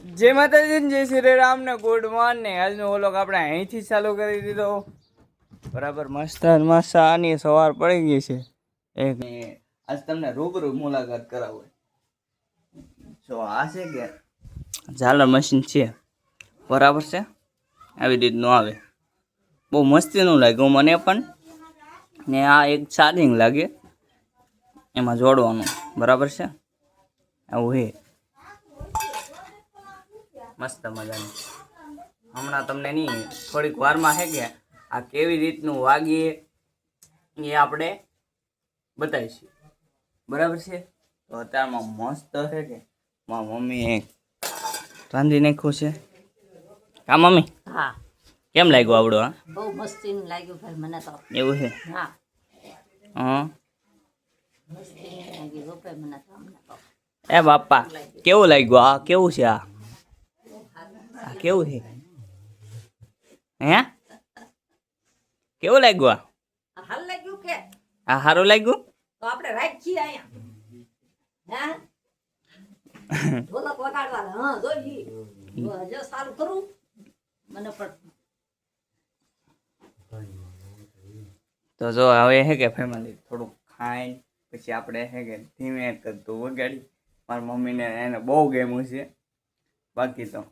જય માતાજી ને જય શ્રી રામ ને ગુડ મોર્નિંગ. આજનો વ્લોગ આપણે અહીંથી ચાલુ કરી દીધો. બરાબર મસ્ત મસ્ત આની સવાર પડી ગઈ છે. એક આજ તમને રૂબરૂ મુલાકાત કરાવું. જો આ છે કે ઝાલર મશીન છે, બરાબર છે. આવી રીતનું આવે, બહુ મસ્તીનું લાગ્યું મને પણ. ને આ એક ચાર્જિંગ લાગે, એમાં જોડવાનું, બરાબર છે. આવું હે મસ્ત મજાનું. હમણાં તમને નહીં થોડીક વારમાં છે કે આ કેવી રીતનું વાગીએ એ આપણે બતાવીશું, બરાબર છે. તો અત્યારમાં મસ્ત છે કે મારા મમ્મીએ રાંધી નાખ્યું છે. હા મમ્મી, હા કેમ લાગ્યું આવડું? હા બહુ મસ્તીનું લાગ્યું ભાઈ મને તો. એવું છે? હા હા મસ્તીનું લાગ્યું ભાઈ મને તો. અમને તો એ બાપા કેવું લાગ્યું? આ કેવું છે? આ કેવું છે? હે કેવું લાગ્યું? આ હાલ લાગ્યું કે આ સારું લાગ્યું? તો આપણે રાખીએ અહીંયા. હે ઢોલક વગાડવાના. હા જોઈ જો સારું કરું મને પણ. તો જો હવે હે કે ફેમિલી થોડુંક ખાઈ પછી આપણે હે કે ધીમે કરતું વગાડી. મારી મમ્મીને એને બહુ ગમ્યું છે. બાકી તો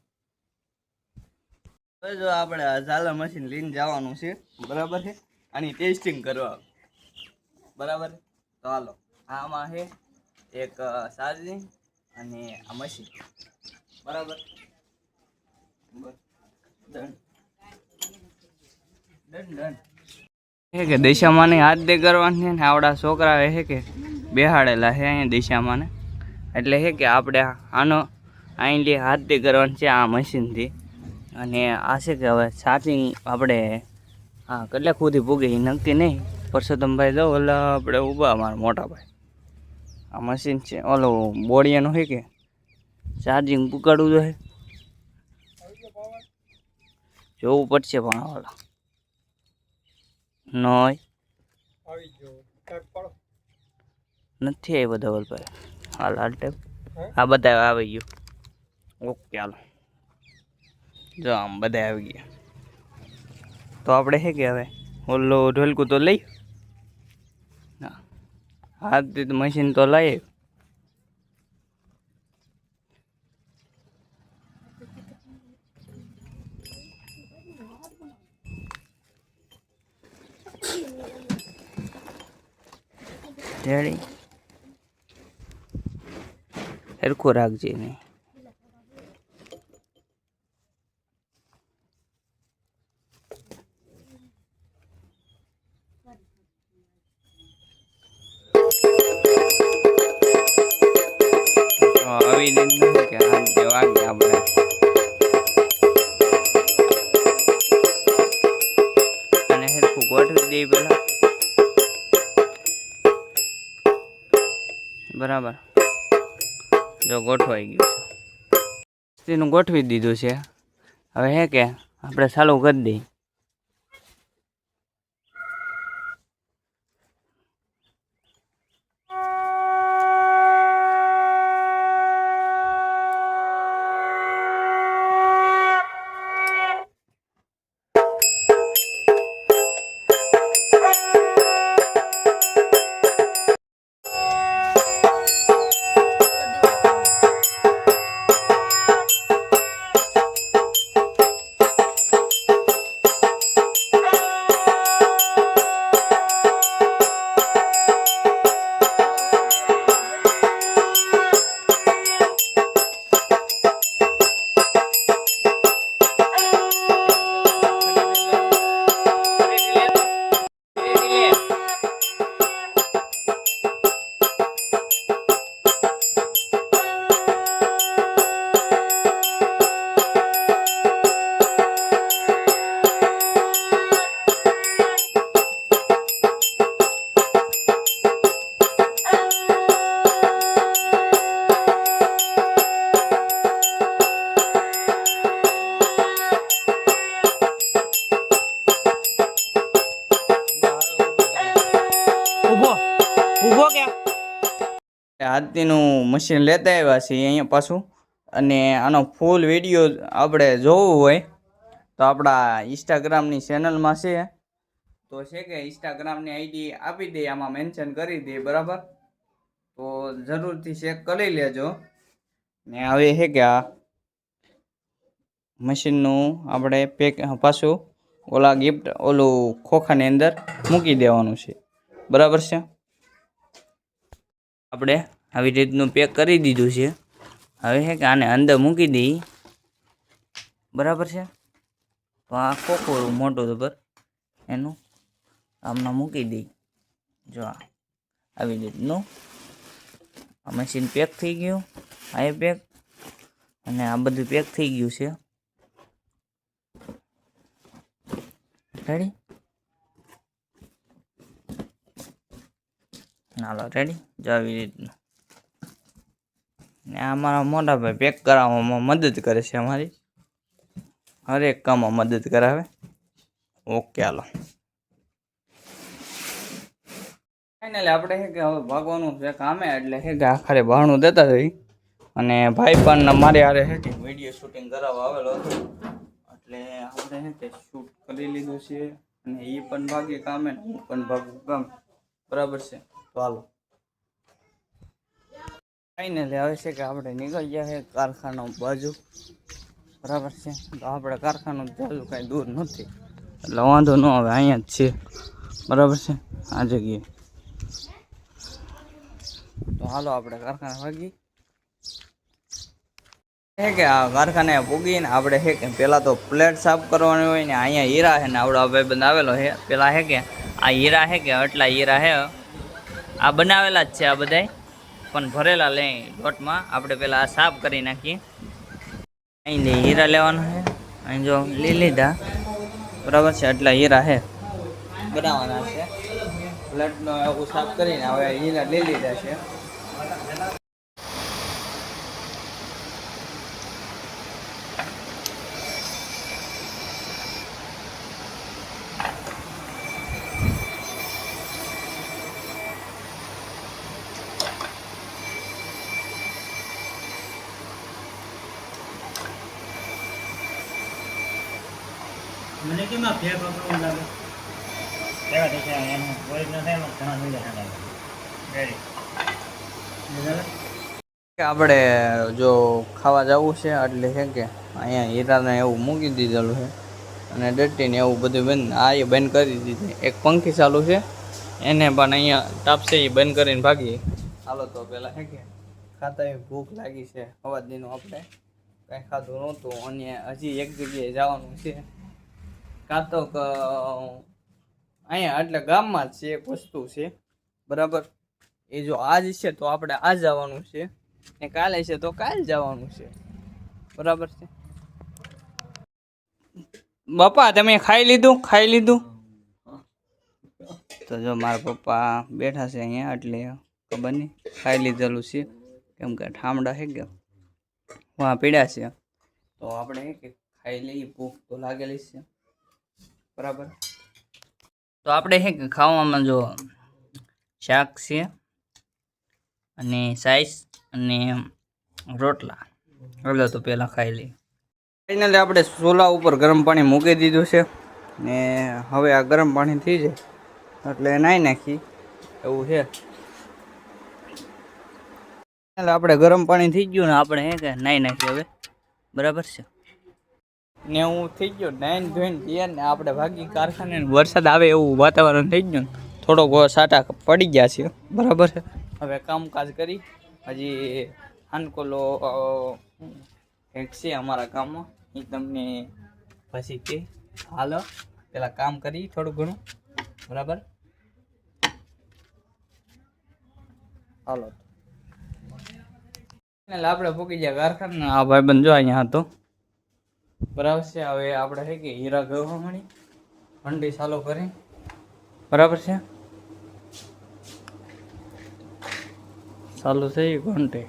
હવે જો આપણે આ ઝાલર મશીન લઈને જવાનું છે, બરાબર છે. આની ટેસ્ટિંગ કરવા, બરાબર. તો હાલો, આમાં છે એક ચાર્જિંગ અને આ મશીન, બરાબર. ડન ડન ડન હે કે દિશામાને હાથ દે કરવાની છે ને. આવડા છોકરા હે કે બેહાડેલા છે અહીંયા દિશામાને, એટલે હે કે આપણે આનો અહીં હાથ દે કરવાનું છે આ મશીનથી. અને આ છે કે હવે ચાર્જિંગ આપણે હા કેટલા સુધી પૂગે એ નક્કી નહીં. પરસોત્તમભાઈ જાઓ ઓલા આપણે ઊભા, અમારા મોટા ભાઈ. આ મશીન છે ઓલો બોડિયાનું છે કે ચાર્જિંગ પુગાડવું જોઈએ, જોવું પડશે. પણ ઓલા નોય નથી આવ્યો ધવલભાઈ. હાલ હાલ ટેપ આ બધા આવી ગયું. ઓકે હાલો, જો આમ બધા આવી ગયા. તો આપણે છે કે હવે ઓલો ઢોલકું તો લઈ હાથ મશીન તો લઈ. રેડી સરખું રાખજે નહીં. આવી રીતનું કે આમ જે વાગે આપણે અને સરખું ગોઠવી દઈએ પેલા, બરાબર. જો ગોઠવાઈ ગયું છે, તેનું ગોઠવી દીધું છે. હવે હે કે આપણે ચાલુ કરી દઈએ. હાથીનું મશીન લેતા આવ્યા છીએ અહીંયા પાછું. અને આનો ફૂલ વિડીયો આપણે જોવું હોય તો આપણા ઇન્સ્ટાગ્રામની ચેનલમાં છે, તો છે કે ઇન્સ્ટાગ્રામની આઈડી આપી દે, આમાં મેન્શન કરી દે, બરાબર. તો જરૂરથી ચેક કરી લેજો. ને હવે છે કે આ મશીનનું આપણે પેક પાછું ઓલા ગિફ્ટ ઓલું ખોખાની અંદર મૂકી દેવાનું છે, બરાબર છે. આપણે આવી રીતનું પેક કરી દીધું છે. હવે છે કે આને અંદર મૂકી દઈ, બરાબર છે. તો આ ખોખું મોટું જબર એનું આમના મૂકી દઈ. જો આવી રીતનું આ મશીન પેક થઈ ગયું, આ પેક અને આ બધું પેક થઈ ગયું છે. રેડી? હાલો રેડી. જો આવી રીતનું. ને આ મારા મોટા ભાઈ પેક કરાવવામાં મદદ કરે છે, અમારી હરેક કામમાં મદદ કરાવે. ઓકે હાલો. ફાઇનલી આપણે છે કે હવે ભાગવાનું છે કામે, એટલે છે કે આખરે બહાણું દેતા જઈ. અને ભાઈ પણ મારે હારે છે કે વિડીયો શૂટિંગ કરાવવા આવેલો હતો, એટલે આપણે છે કે શૂટ કરી લીધું છે. અને એ પણ ભાગે કામે, હું પણ ભાગું કામ, બરાબર છે. તો હાલો ફાઇનલી હવે છે કે આપણે નીકળી ગયા છે કારખાનો બાજુ, બરાબર છે. તો આપણે કારખાનું ચાલુ કાંઈ દૂર નથી, એટલે વાંધો ન આવે, અહીંયા જ છે, બરાબર છે, આ જગ્યાએ. તો હાલો આપણે કારખાને ભાગી. છે કે આ કારખાને પૂગીને આપણે છે કે પહેલાં તો પ્લેટ સાફ કરવાની હોય ને. અહીંયા હીરા છે ને આપણો ભાઈબંધ આવેલો છે. પેલા છે કે આ હીરા છે કે આટલા હીરા છે, આ બનાવેલા જ છે આ બધાય, પણ ભરેલા લઈ લોટમાં. આપણે પહેલાં આ સાફ કરી નાખીએ. અહીં હીરા લેવાના છે, અહીં જો લીધા, બરાબર છે. એટલા હીરા છે બનાવવાના છે. પ્લેટનો એવું સાફ કરીને હવે હીરા લઈ લીધા છે. મને કેમ આ ફેર પકડવું લાગે? કેવા દેખે એનું ઓરિજિનલ છે એમાં ઘણા મિલે છે. રેડી. આપણે જો ખાવા જવું છે એટલે છે કે અહીંયા હીરાને એવું મૂકી દીધેલું છે, અને ડટ્ટીને એવું બધું બંધ, આ એ બંધ કરી દીધી. એક પંખી ચાલુ છે, એને પણ અહીંયા તાપશે, એ બંધ કરીને ભાગીએ. હાલો તો પેલા છે કે ખાતા એવી ભૂખ લાગી છે અવાજનું, આપણે કાંઈ ખાધું નહોતું, અને હજી એક જગ્યાએ જવાનું છે. કાં તો અહીંયા એટલે ગામમાં જ છે એક વસ્તુ છે, બરાબર. એ જો આજ છે તો આપણે આજ જવાનું છે, ને કાલે છે તો કાલે જવાનું છે, બરાબર છે. બાપા તમે ખાઈ લીધું? ખાઈ લીધું? તો જો મારા પપ્પા બેઠા છે અહીંયા, એટલે ખબર નહીં ખાઈ લીધેલું છે, કેમ કે ઠામડા છે કે વાં પીડ્યા છે. તો આપણે કે ખાઈ લઈએ, ભૂખ તો લાગેલી છે, બરાબર. તો આપણે છે કે ખાવામાં જો શાક છે અને સાઈસ અને રોટલા, એટલે તો પહેલાં ખાઈ લઈએ. ફાઇનલી આપણે ચૂલા ઉપર ગરમ પાણી મૂકી દીધું છે, ને હવે આ ગરમ પાણી થઈ જાય એટલે નાહી નાખી એવું છે. એટલે આપણે ગરમ પાણી થઈ ગયું ને આપણે હે કે નાહી નાખીએ હવે, બરાબર છે. ને હું થઈ ગયો નાઈન ધોઈને તૈયાર, ને આપણે ભાગી કારખાને. વરસાદ આવે એવું વાતાવરણ થઈ ગયું, થોડોક સાટા પડી ગયા છે, બરાબર છે. હવે કામકાજ કરી, હજી હાનકોલો એક છે અમારા ગામમાં, એ તમને પછી કે હાલો પેલા કામ કરી થોડું ઘણું, બરાબર. હાલો એટલે આપણે પૂકી ગયા કારખાના. આ ભાઈ બંધ જો અહીંયા હતો, બરાબર છે. હવે આપણે છે કે હીરા ગવા મળી ભંડી ચાલુ કરી, બરાબર છે. ચાલુ થઈ ઘંટે.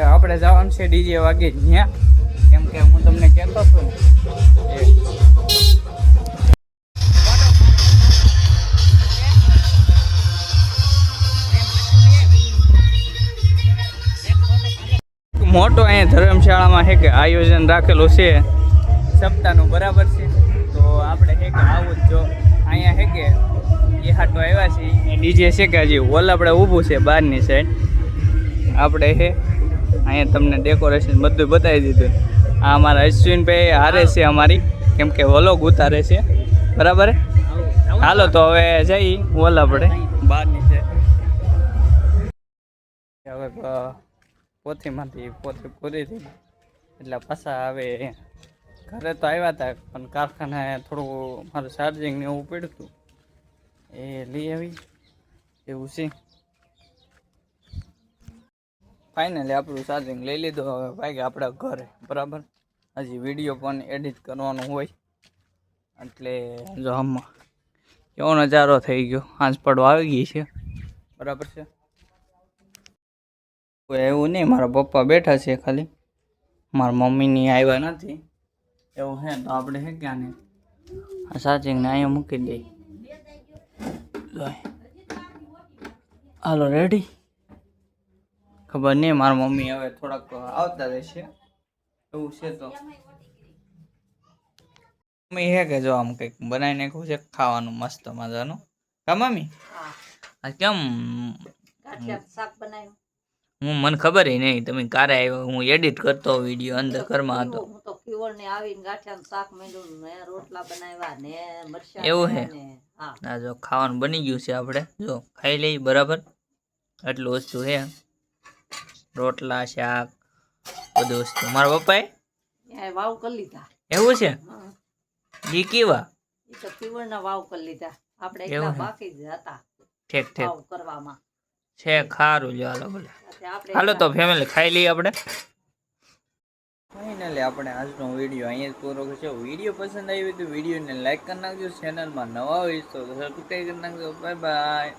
આપણે આપણે જવાનું છે ડીજે વાગે ત્યાં, કેમ કે હું તમને કહેતો હતો ને મોટો અહીંયા ધર્મશાળામાં છે કે આયોજન રાખેલું છે સપ્તાહનું, બરાબર છે. તો આપણે છે કે આવું જ જો અહીંયા છે કે એ હાટો આવ્યા છે એ ડીજે છે કે હજી હોલ આપણે ઊભું છે બહારની સાઈડ. આપણે છે અહીંયા તમને ડેકોરેશન બધું બતાવી દીધું. આ અમારા અશ્વિનભાઈ હારે છે અમારી, કેમ કે વ્લોગ ઉતારે છે, બરાબર. હાલો તો હવે જઈ હોલ આપણે બહારની છે. હવે પોથીમાંથી પોથી પૂરી થઈ એટલે પાછા આવે. ઘરે તો આવ્યા હતા પણ કારખાને થોડું મારું ચાર્જિંગ ને એવું પડ્યું હતું, એ લઈ આવી એવું છે. ફાઇનલી આપણું ચાર્જિંગ લઈ લીધું. હવે ભાઈ આપણા ઘરે, બરાબર. હજી વિડીયો પણ એડિટ કરવાનું હોય એટલે જો આમાં કેવો નજારો થઈ ગયો, આંચ પડવા આવી ગઈ છે, બરાબર છે. એવું નહીં, મારા પપ્પા બેઠા છે ખાલી, મારા મમ્મીની આવ્યા નથી એવું હે. તો આપણે હે ક્યાં ને આ ચાર્જિંગને અહીંયા મૂકી દઈ. હાલો રેડી. ખબર નહીં, મારા મમ્મી હવે થોડાક આવતા રહેશે એવું છે. તો મમ્મી હે કે જો આમ કંઈક બનાવી નાખ્યું છે ખાવાનું મસ્ત મજાનું. કા મમ્મી આ કેમ શાક બનાવ્યું. મને ખબર નહીં, તમે કારે આવ્યો, હું એડિટ કરતો વિડીયો અંદર ઘરમાં હતો. હું તો પીવળ ને આવીને ગાંઠિયાનું શાક મેળ્યું ને રોટલા બનાવ્યા ને મરચાં એવું હે? ને હા ના જો ખાવાનું બની ગયું છે, આપણે જો ખાઈ લઈ, બરાબર. આટલું વસ્તુ છે, રોટલા શાક બધું વસ્તુ મારા પપ્પાએ વાવ કરી લીધા. એવું છે? હા ઈ કેવા? એ તો પીવળના વાવ કરી લીધા. આપણે એવું એકલા હે? બાકી જ હતા ઠીક ઠીક વાવ કરવામાં. છે, ખારું લ્યો. હાલો ભલે, આપણે હાલો તો ફેમિલી ખાઈ લઈએ આપણે. ફાઇનલી આપણે આજનો વિડીયો અહીંયા જ પૂરો છે. વિડીયો પસંદ આવ્યો તો વિડીયોને લાઈક કરી નાખજો, ચેનલમાં નવા હોય તો સબસ્ક્રાઈબ કરી નાખજો. Bye bye.